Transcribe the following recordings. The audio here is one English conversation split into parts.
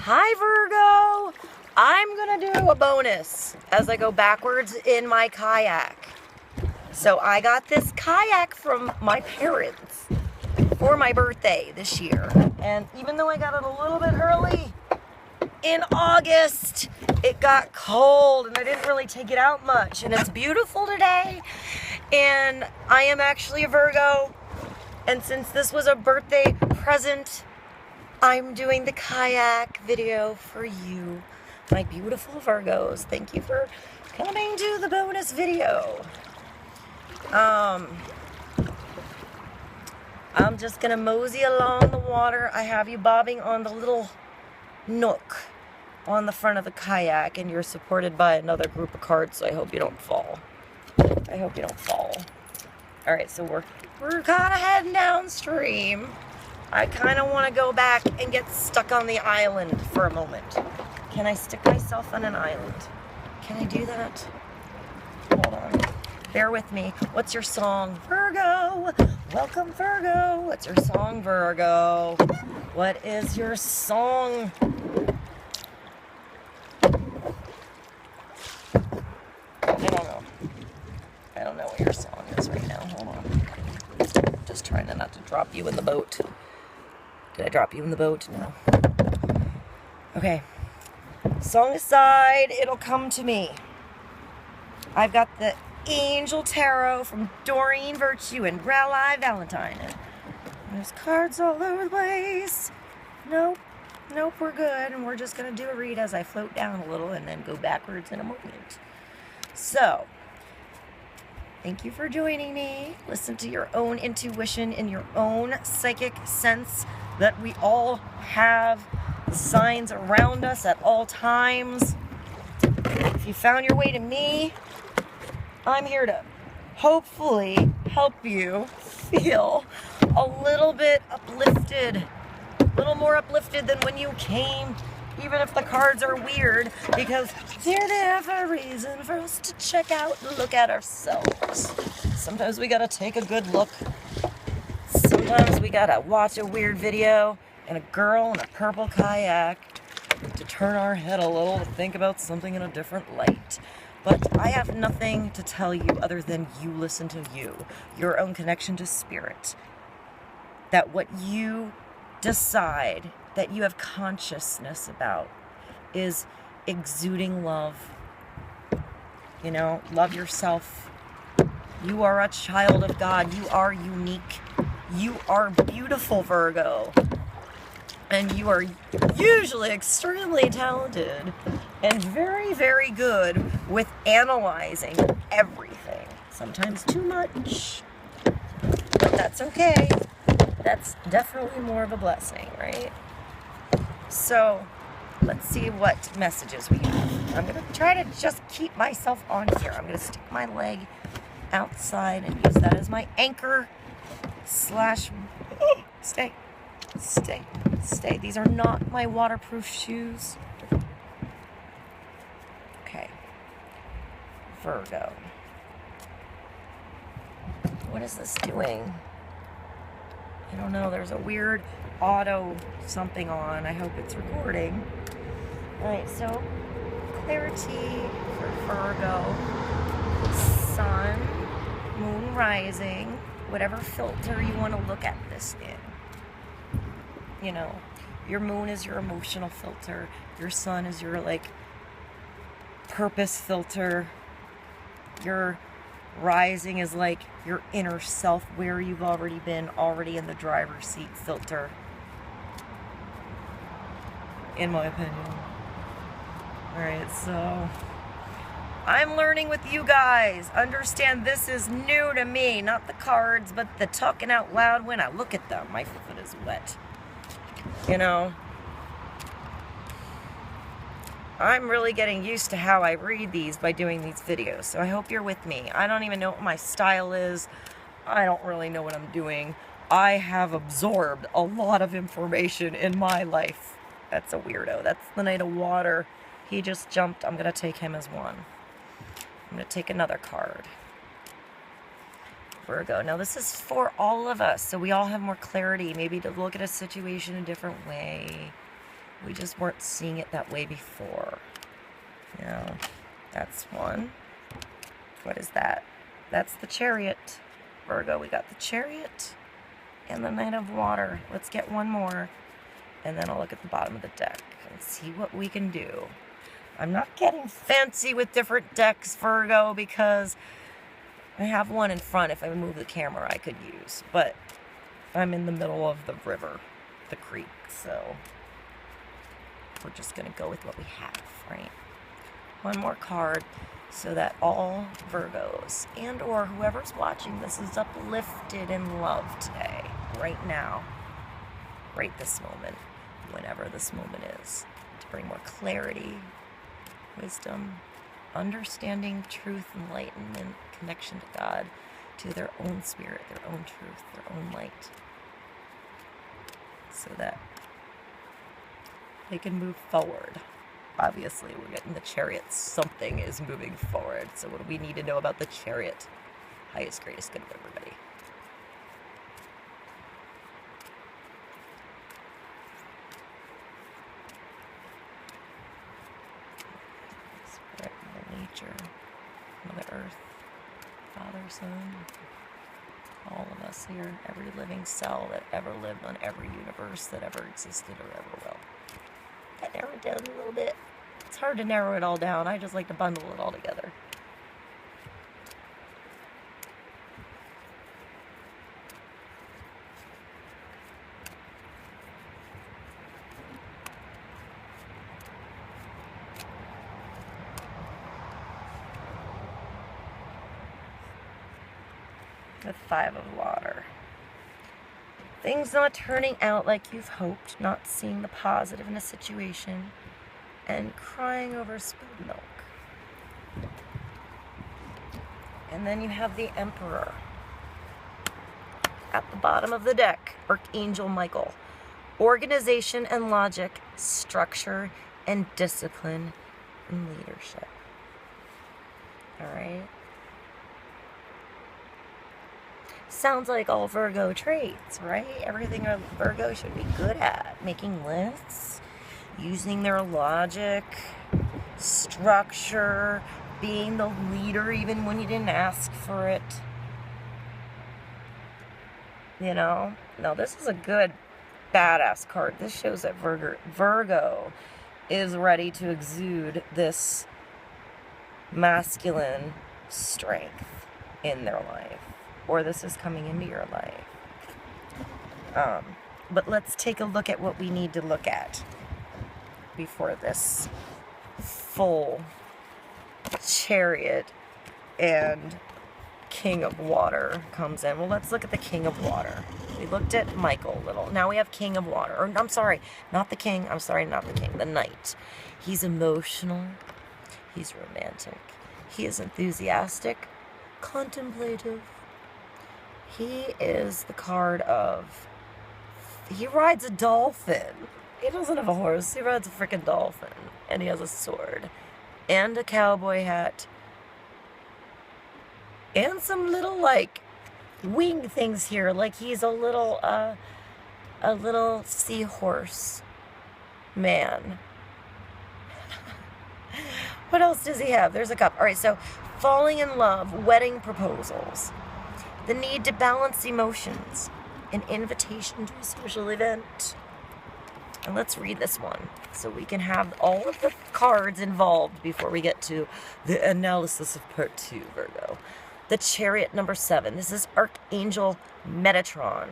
Hi Virgo! I'm gonna do a bonus as I go backwards in my kayak. So I got this kayak from my parents for my birthday this year. And even though I got it a little bit early, in August, it got cold and I didn't really take it out much. And it's beautiful today. And I am actually a Virgo. And since this was a birthday present, I'm doing the kayak video for you, my beautiful Virgos. Thank you for coming to the bonus video. I'm just gonna mosey along the water. I have you bobbing on the little nook on the front of the kayak, and you're supported by another group of cards, so I hope you don't fall. I hope you don't fall. Alright, so we're kind of heading downstream. I kind of want to go back and get stuck on the island for a moment. Can I stick myself on an island? Can I do that? Hold on. Bear with me. What's your song, Virgo? Welcome, Virgo. What's your song, Virgo? What is your song? I don't know. I don't know what your song is right now. Hold on. Just trying to not to drop you in the boat. Did I drop you in the boat? No. Okay. Song aside, it'll come to me. I've got the Angel Tarot from Doreen Virtue and Rally Valentine. And there's cards all over the place. Nope, we're good. And we're just going to do a read as I float down a little and then go backwards in a moment. So, thank you for joining me. Listen to your own intuition and your own psychic sense that we all have signs around us at all times. If you found your way to me, I'm here to hopefully help you feel a little bit uplifted, a little more uplifted than when you came, even if the cards are weird, because they're there for a reason, for us to check out and look at ourselves. Sometimes we gotta take a good look. Sometimes we gotta watch a weird video and a girl in a purple kayak to turn our head a little to think about something in a different light. But I have nothing to tell you other than you listen to you, your own connection to spirit. That what you decide, that you have consciousness about, is exuding love. You know, love yourself. You are a child of God. You are unique. You are beautiful, Virgo. And you are usually extremely talented and very, very good with analyzing everything. Sometimes too much. But that's okay. That's definitely more of a blessing, right? So, let's see what messages we have. I'm going to try to just keep myself on here. I'm going to stick my leg outside and use that as my anchor / stay. These are not my waterproof shoes. Okay. Virgo. What is this doing? I don't know. There's a weird auto something on. I hope it's recording. Alright, so clarity for Virgo. Sun, moon rising, whatever filter you want to look at this in. You know, your moon is your emotional filter. Your sun is your, purpose filter. Your rising is like your inner self, where you've already been, already in the driver's seat filter. In my opinion. Alright, so I'm learning with you guys. Understand this is new to me. Not the cards, but the talking out loud when I look at them. My foot is wet. You know, I'm really getting used to how I read these by doing these videos, so I hope you're with me. I don't even know what my style is. I don't really know what I'm doing. I have absorbed a lot of information in my life. That's a weirdo. That's the Knight of Water. He just jumped. I'm going to take him as one. I'm going to take another card. Virgo. Now this is for all of us, so we all have more clarity, maybe to look at a situation a different way. We just weren't seeing it that way before. You know, that's one. What is that? That's the Chariot. Virgo, we got the Chariot and the Knight of Water. Let's get one more. And then I'll look at the bottom of the deck and see what we can do. I'm not getting fancy with different decks, Virgo, because I have one in front. If I move the camera, I could use. But I'm in the middle of the river, the creek, so we're just going to go with what we have, right? One more card so that all Virgos and or whoever's watching this is uplifted in love today, right now, right this moment, whenever this moment is, to bring more clarity, wisdom, understanding, truth, enlightenment, connection to God, to their own spirit, their own truth, their own light, so that they can move forward. Obviously, we're getting the Chariot. Something is moving forward. So what do we need to know about the Chariot? Highest, greatest good of everybody. Spirit, Mother Nature, Mother Earth, Father, Son, all of us here, every living cell that ever lived on every universe that ever existed or ever will. That narrow it down a little bit. It's hard to narrow it all down. I just like to bundle it all together. The Five of Water. Things not turning out like you've hoped, not seeing the positive in a situation, and crying over spilled milk. And then you have the Emperor. At the bottom of the deck, Archangel Michael. Organization and logic, structure and discipline and leadership. All right? Sounds like all Virgo traits, right? Everything a Virgo should be good at. Making lists, using their logic, structure, being the leader even when you didn't ask for it. You know? No, this is a good, badass card. This shows that Virgo is ready to exude this masculine strength in their life. Or this is coming into your life. But let's take a look at what we need to look at before this full Chariot and King of Water comes in. Well, let's look at the King of Water. We looked at Michael a little. Now we have King of Water. Or, I'm sorry, not the King. I'm sorry, not the King. The Knight. He's emotional. He's romantic. He is enthusiastic, contemplative. He is the card of... He rides a dolphin. He doesn't have a horse. He rides a freaking dolphin. And he has a sword. And a cowboy hat. And some little, like, wing things here. Like he's a little seahorse man. What else does he have? There's a cup. All right, so falling in love, wedding proposals, the need to balance emotions, an invitation to a social event. And let's read this one so we can have all of the cards involved before we get to the analysis of part 2, Virgo. The Chariot number 7. This is Archangel Metatron.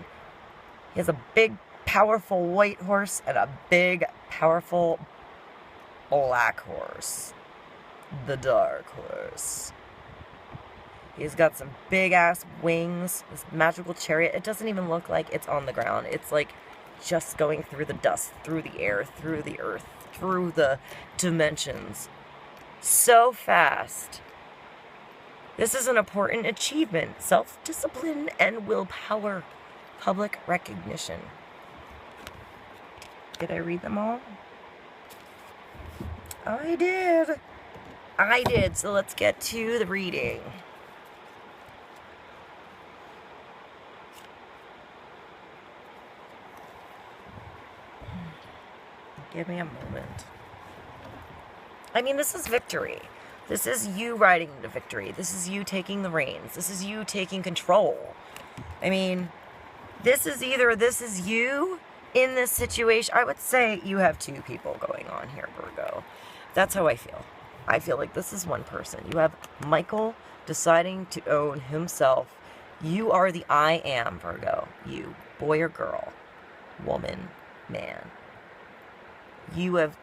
He has a big, powerful white horse and a big, powerful black horse. The Dark Horse. He's got some big-ass wings. This magical chariot. It doesn't even look like it's on the ground. It's like just going through the dust, through the air, through the earth, through the dimensions. So fast. This is an important achievement. Self-discipline and willpower. Public recognition. Did I read them all? I did. So let's get to the reading. Give me a moment. I mean, this is victory. This is you riding into victory. This is you taking the reins. This is you taking control. I mean, this is you in this situation. I would say you have two people going on here, Virgo. That's how I feel. I feel like this is one person. You have Michael deciding to own himself. You are the I am, Virgo. You, boy or girl, woman, man. You have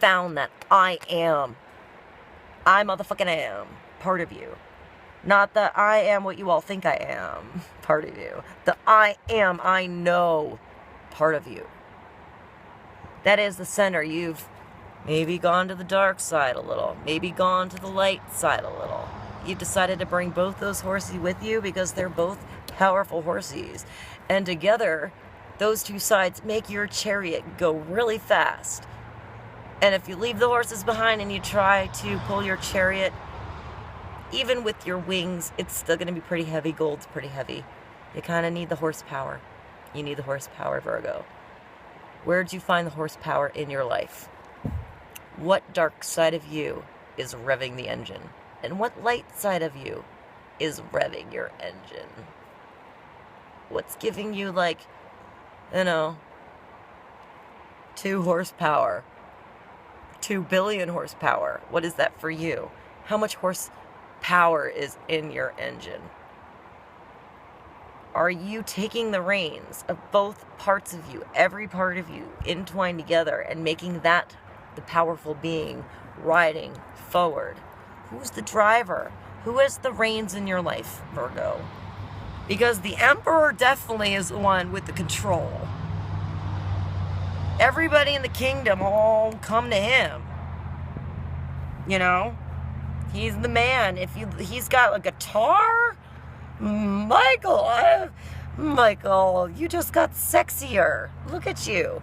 found that I am. I motherfucking am part of you. Not the I am what you all think I am part of you. The I am, I know part of you. That is the center. You've maybe gone to the dark side a little. Maybe gone to the light side a little. You've decided to bring both those horses with you because they're both powerful horses. And together, those two sides make your chariot go really fast. And if you leave the horses behind and you try to pull your chariot, even with your wings, it's still going to be pretty heavy. Gold's pretty heavy. You kind of need the horsepower. You need the horsepower, Virgo. Where'd you find the horsepower in your life? What dark side of you is revving the engine? And what light side of you is revving your engine? What's giving you, like, 2 horsepower? 2 billion horsepower. What is that for you? How much horsepower is in your engine? Are you taking the reins of both parts of you, every part of you, entwined together and making that the powerful being riding forward? Who's the driver? Who has the reins in your life, Virgo? Because the Emperor definitely is the one with the control. Everybody in the kingdom all come to him. You know? He's the man. He's got a guitar. Michael, you just got sexier. Look at you.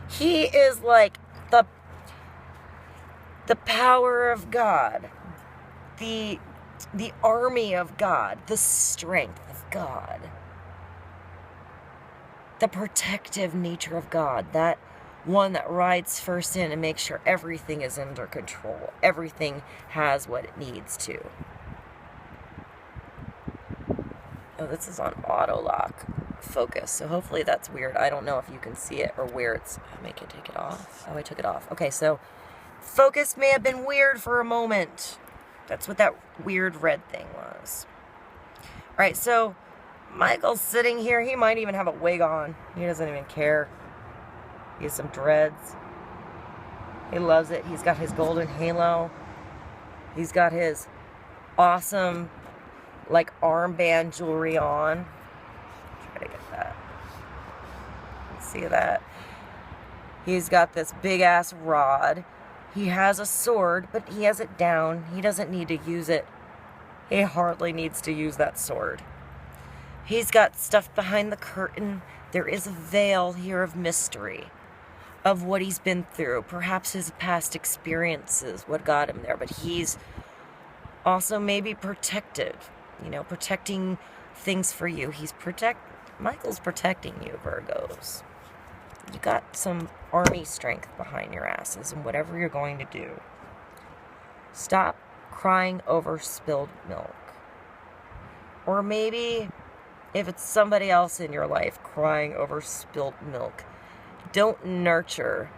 He is like the power of God. The army of God. The strength of God. The protective nature of God. That one that rides first in and makes sure everything is under control. Everything has what it needs to. Oh, this is on auto lock focus, so hopefully that's weird. I don't know if you can see it or where it's... I can take it off. Oh, I took it off. Okay, so focus may have been weird for a moment. That's what that weird red thing was. All right, so Michael's sitting here. He might even have a wig on. He doesn't even care. He has some dreads. He loves it. He's got his golden halo. He's got his awesome, like, armband jewelry on. Try to get that. See that? He's got this big-ass rod. He has a sword, but he has it down. He doesn't need to use it. He hardly needs to use that sword. He's got stuff behind the curtain. There is a veil here of mystery, of what he's been through, perhaps his past experiences, what got him there. But he's also maybe protective, protecting things for you. Michael's protecting you, Virgos. You got some army strength behind your asses, and whatever you're going to do, stop crying over spilled milk. Or maybe if it's somebody else in your life crying over spilled milk, don't nurture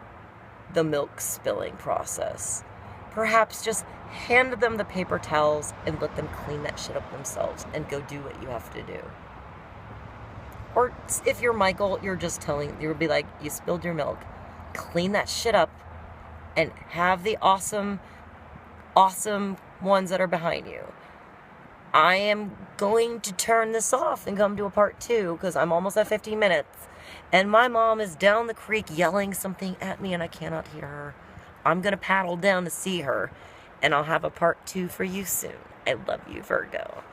the milk spilling process. Perhaps just hand them the paper towels and let them clean that shit up themselves and go do what you have to do. Or if you're Michael, you'll be like, you spilled your milk. Clean that shit up and have the awesome, awesome ones that are behind you. I am going to turn this off and come to a part 2 because I'm almost at 15 minutes. And my mom is down the creek yelling something at me and I cannot hear her. I'm going to paddle down to see her. And I'll have a part 2 for you soon. I love you, Virgo.